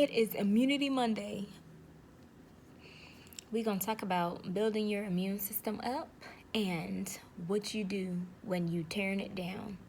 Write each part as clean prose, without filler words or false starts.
It is Immunity Monday. We're going to talk about building your immune system up and what you do when you turn it down.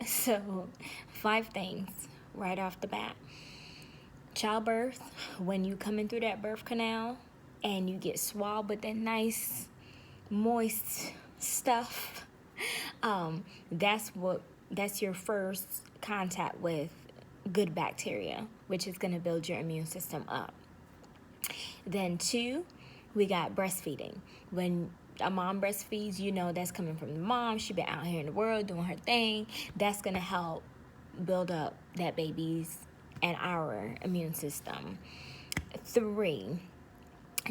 So, 5 things right off the bat. Childbirth, when you come in through that birth canal and you get swabbed with that nice, moist stuff, that's your first contact with good bacteria, which is going to build your immune system up. Then 2, we got breastfeeding. When a mom breastfeeds, you know that's coming from the mom. She been out here in the world doing her thing. That's going to help build up that baby's and our immune system. 3,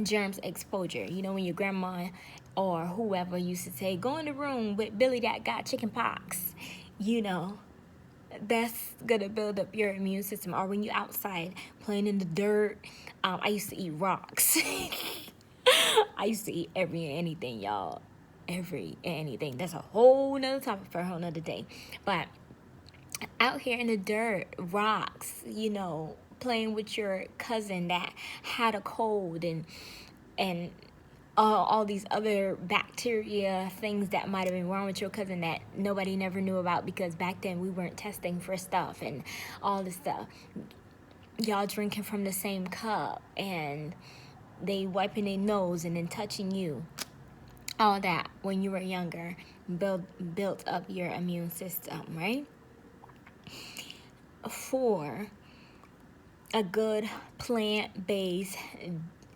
germs exposure. You know when your grandma or whoever used to say, go in the room with Billy that got chicken pox, you know, that's gonna build up your immune system. Or when you're outside playing in the dirt. I used to eat rocks. I used to eat every and anything, y'all. Every and anything. That's a whole nother topic for a whole nother day. But out here in the dirt, rocks, you know, playing with your cousin that had a cold and all these other bacteria, things that might have been wrong with your cousin that nobody never knew about because back then we weren't testing for stuff and all this stuff. Y'all drinking from the same cup and they wiping their nose and then touching you. All that when you were younger built up your immune system, right? 4, a good plant-based.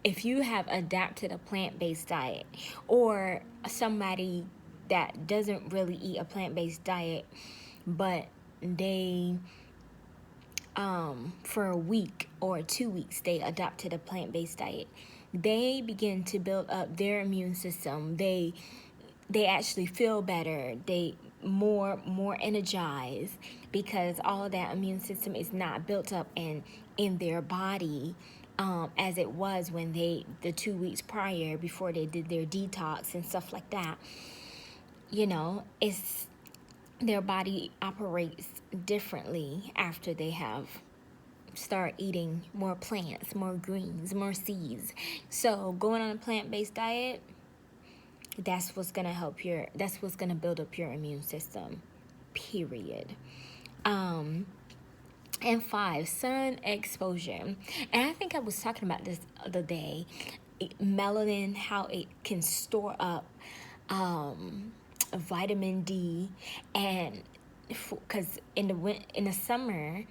If you have adapted a plant-based diet, or somebody that doesn't really eat a plant-based diet, but they for a week or 2 weeks they adopted a plant-based diet, they begin to build up their immune system. They actually feel better. They more energized because all of that immune system is not built up in their body as it was when the 2 weeks prior before they did their detox and stuff like that. You know, it's their body operates differently after they have start eating more plants, more greens, more seeds. So going on a plant-based diet, that's what's gonna build up your immune system, period. And 5, sun exposure. And I think I was talking about this the other day, melanin, how it can store up vitamin D, and because in the summer,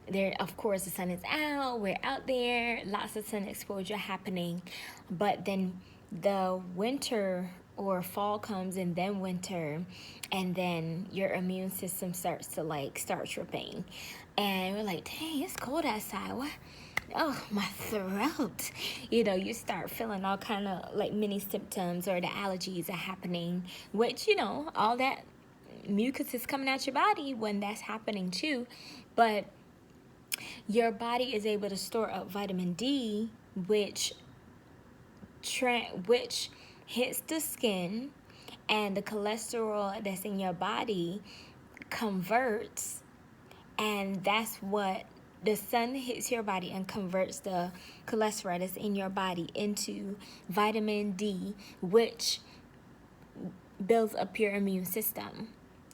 there of course the sun is out, we're out there, lots of sun exposure happening, but then the winter or fall comes and then winter, and then your immune system starts to start tripping, and we're like, dang, it's cold outside, what? Oh, my throat. You know, you start feeling all kind of like mini symptoms, or the allergies are happening, which, you know, all that mucus is coming out your body when that's happening too. But your body is able to store up vitamin D, which hits the skin, and the cholesterol that's in your body converts, and that's what the sun hits your body and converts the cholesterol that's in your body into vitamin D, which builds up your immune system.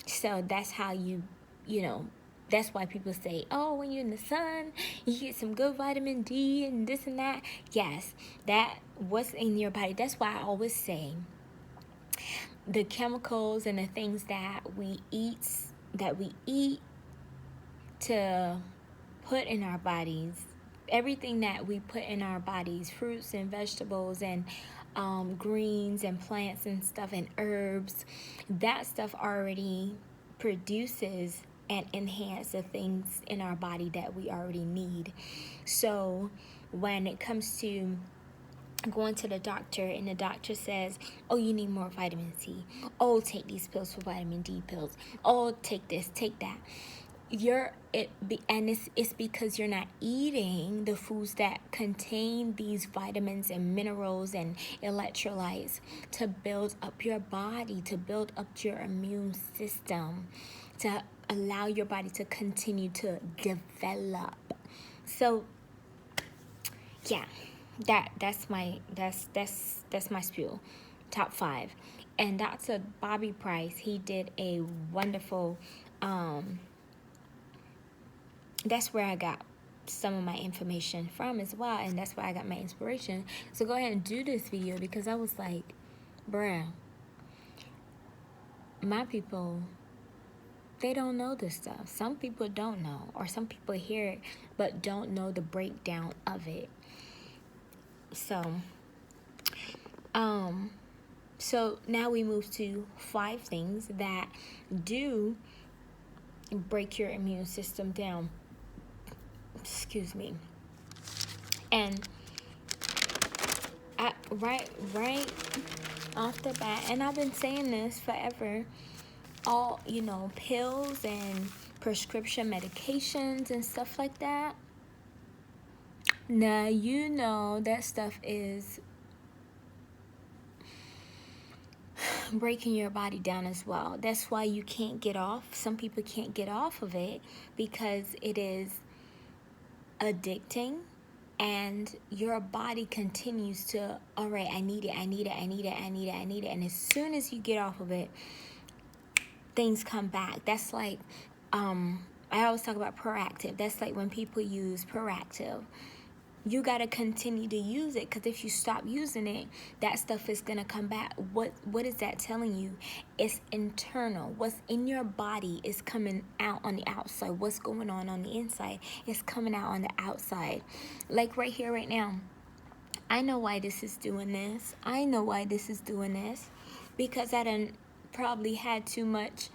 So that's how you know, that's why people say, oh, when you're in the sun, you get some good vitamin D and this and that. Yes, that what's in your body. That's why I always say the chemicals and the things that we eat to put in our bodies, everything that we put in our bodies, fruits and vegetables and greens and plants and stuff and herbs, that stuff already produces and enhance the things in our body that we already need. So when it comes to going to the doctor and the doctor says, oh, you need more vitamin C, oh, take these pills for vitamin D pills, oh, take this, take that, it's because you're not eating the foods that contain these vitamins and minerals and electrolytes to build up your body, to build up your immune system, to allow your body to continue to develop. So yeah, that's my spiel. Top 5. And Dr. Bobby Price, he did a wonderful that's where I got some of my information from as well, and that's where I got my inspiration. So go ahead and do this video, because I was like, bruh, my people, they don't know this stuff. Some people don't know, or some people hear it but don't know the breakdown of it. So now we move to 5 things that do break your immune system down. Excuse me. And right off the bat, and I've been saying this forever, all, pills and prescription medications and stuff like that. Now, that stuff is breaking your body down as well. That's why you can't get off. Some people can't get off of it because it is addicting, and your body continues to, all right, I need it. And as soon as you get off of it, things come back. That's like, I always talk about proactive. That's like when people use proactive. You got to continue to use it, because if you stop using it, that stuff is going to come back. What is that telling you? It's internal. What's in your body is coming out on the outside. What's going on the inside is coming out on the outside. Like right here, right now. I know why this is doing this. Because I done probably had too much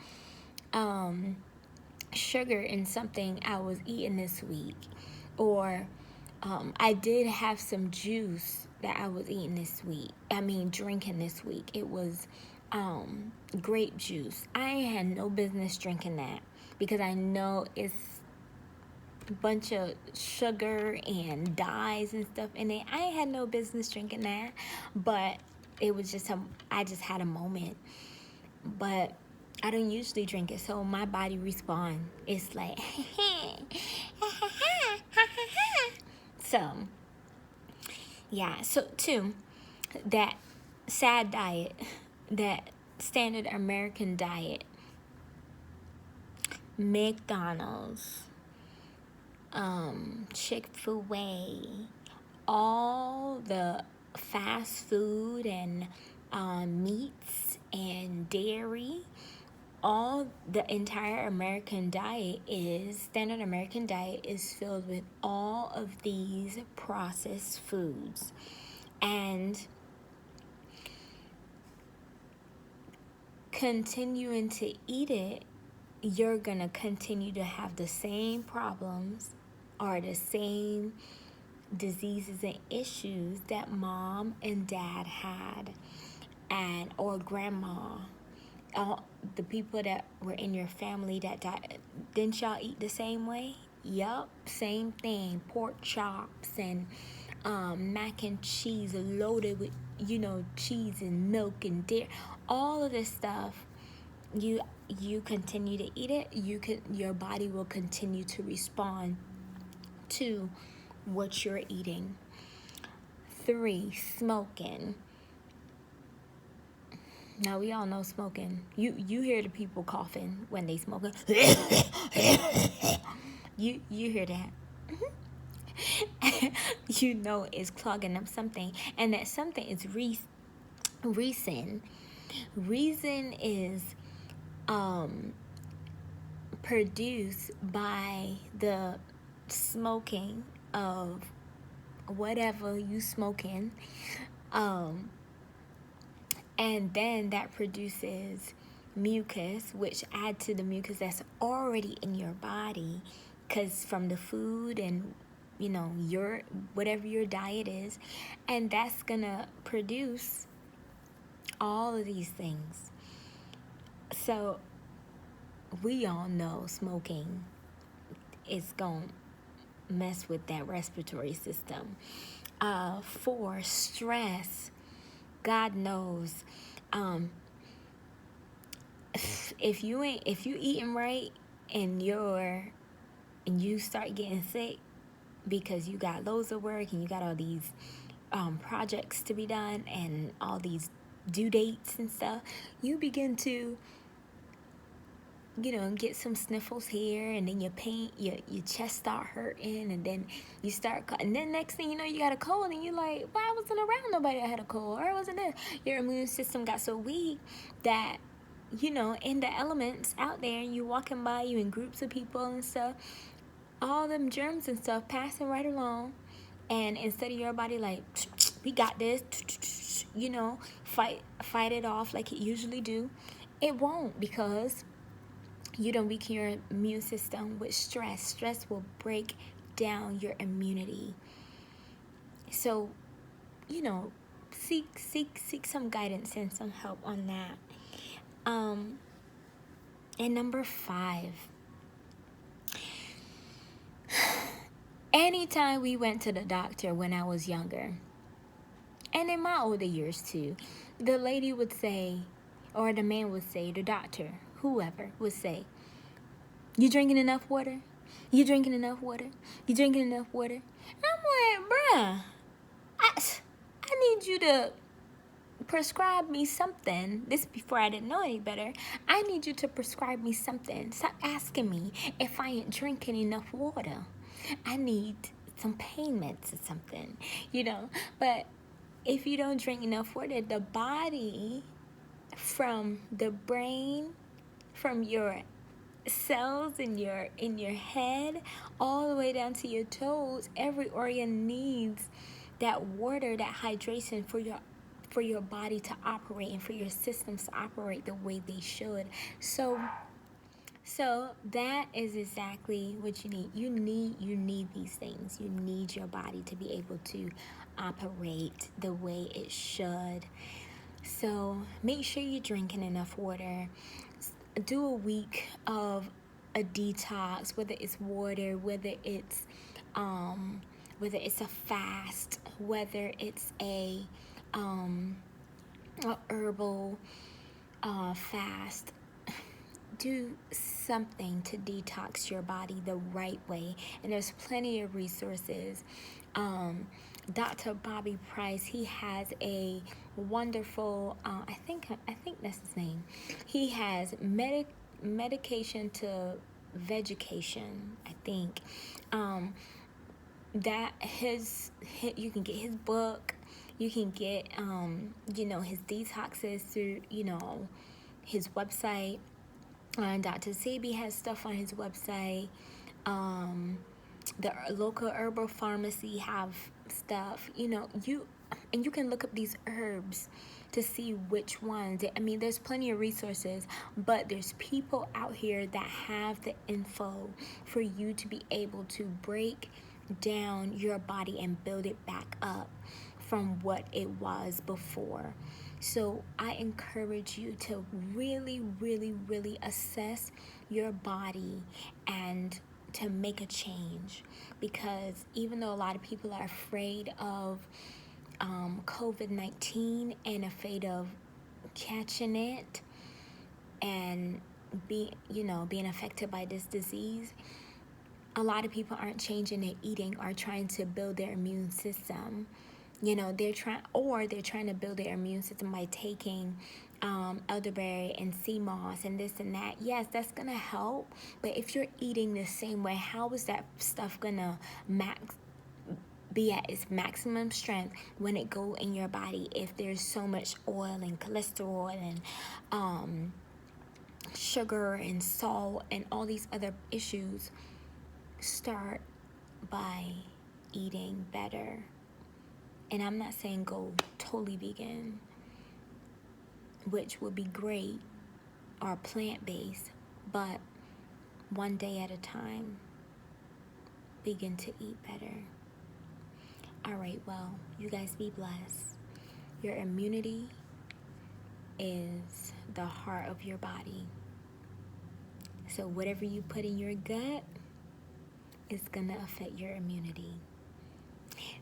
sugar in something I was eating this week. Or I did have some juice that I was drinking this week. It was grape juice. I had no business drinking that, because I know it's a bunch of sugar and dyes and stuff in it. I had no business drinking that, but it was just I just had a moment. But I don't usually drink it, so my body responds. It's like, so, yeah. So 2, that sad diet, that standard American diet, McDonald's, Chick-fil-A, all the fast food and meats and dairy, all the entire standard American diet is filled with all of these processed foods. And continuing to eat it, you're gonna continue to have the same problems or the same diseases and issues that mom and dad had, or grandma. All the people that were in your family that died. Didn't y'all eat the same way? Yup, same thing. Pork chops and mac and cheese loaded with, cheese and milk and dairy. All of this stuff, you continue to eat it, your body will continue to respond to what you're eating. 3, smoking. Now, we all know smoking. You hear the people coughing when they smoking. You hear that. It's clogging up something. And that something is resin. Resin is produced by the smoking of whatever you smoking. And then that produces mucus, which add to the mucus that's already in your body, because from the food and your whatever your diet is, and that's gonna produce all of these things. So we all know smoking is gonna mess with that respiratory system. 4, stress. God knows, if you eating right and you start getting sick, because you got loads of work and you got all these projects to be done and all these due dates and stuff, you begin to, get some sniffles here, and then your chest start hurting, and then you start, and then next thing you know, you got a cold, and you're like, well, I wasn't around nobody that had a cold, or it wasn't this. Your immune system got so weak that, in the elements out there, you walking by, you in groups of people and stuff, all them germs and stuff passing right along, and instead of your body like, we got this, fight it off like it usually do, it won't, because you don't weaken your immune system with stress. Stress will break down your immunity. So, seek some guidance and some help on that. And number 5, anytime we went to the doctor when I was younger, and in my older years too, the lady would say, or the man would say, the doctor, whoever would say, you drinking enough water? You drinking enough water? You drinking enough water? And I'm like, bruh, I need you to prescribe me something. This before I didn't know any better. I need you to prescribe me something. Stop asking me if I ain't drinking enough water. I need some pain meds or something, But if you don't drink enough water, the body, from the brain, from your cells in your head, all the way down to your toes, every organ needs that water, that hydration for your body to operate and for your systems to operate the way they should. So that is exactly what you need. You need these things. You need your body to be able to operate the way it should. So make sure you're drinking enough water. Do a week of a detox, whether it's water, whether it's a fast, whether it's a herbal fast. Do something to detox your body the right way, and there's plenty of resources. Dr. Bobby Price, he has a wonderful, I think that's his name. He has medication to vegetation, I think. You can get his book. You can get, his detoxes through, his website. Dr. Sebi has stuff on his website. The local herbal pharmacy have stuff. And you can look up these herbs to see which ones. There's plenty of resources, but there's people out here that have the info for you to be able to break down your body and build it back up from what it was before. So I encourage you to really, really, really assess your body and to make a change, because even though a lot of people are afraid of COVID-19 and afraid of catching it and being affected by this disease, a lot of people aren't changing their eating or trying to build their immune system. They're trying to build their immune system by taking elderberry and sea moss and this and that. Yes, that's gonna help, but if you're eating the same way, how is that stuff gonna be at its maximum strength when it go in your body if there's so much oil and cholesterol and sugar and salt and all these other issues? Start by eating better. And I'm not saying go totally vegan, which would be great, or plant-based, but one day at a time, begin to eat better. All right, well, you guys be blessed. Your immunity is the heart of your body. So whatever you put in your gut is going to affect your immunity.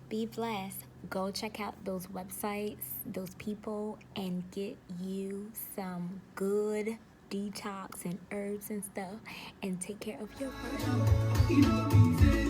Be blessed. Go check out those websites, those people, and get you some good detox and herbs and stuff, and take care of your body.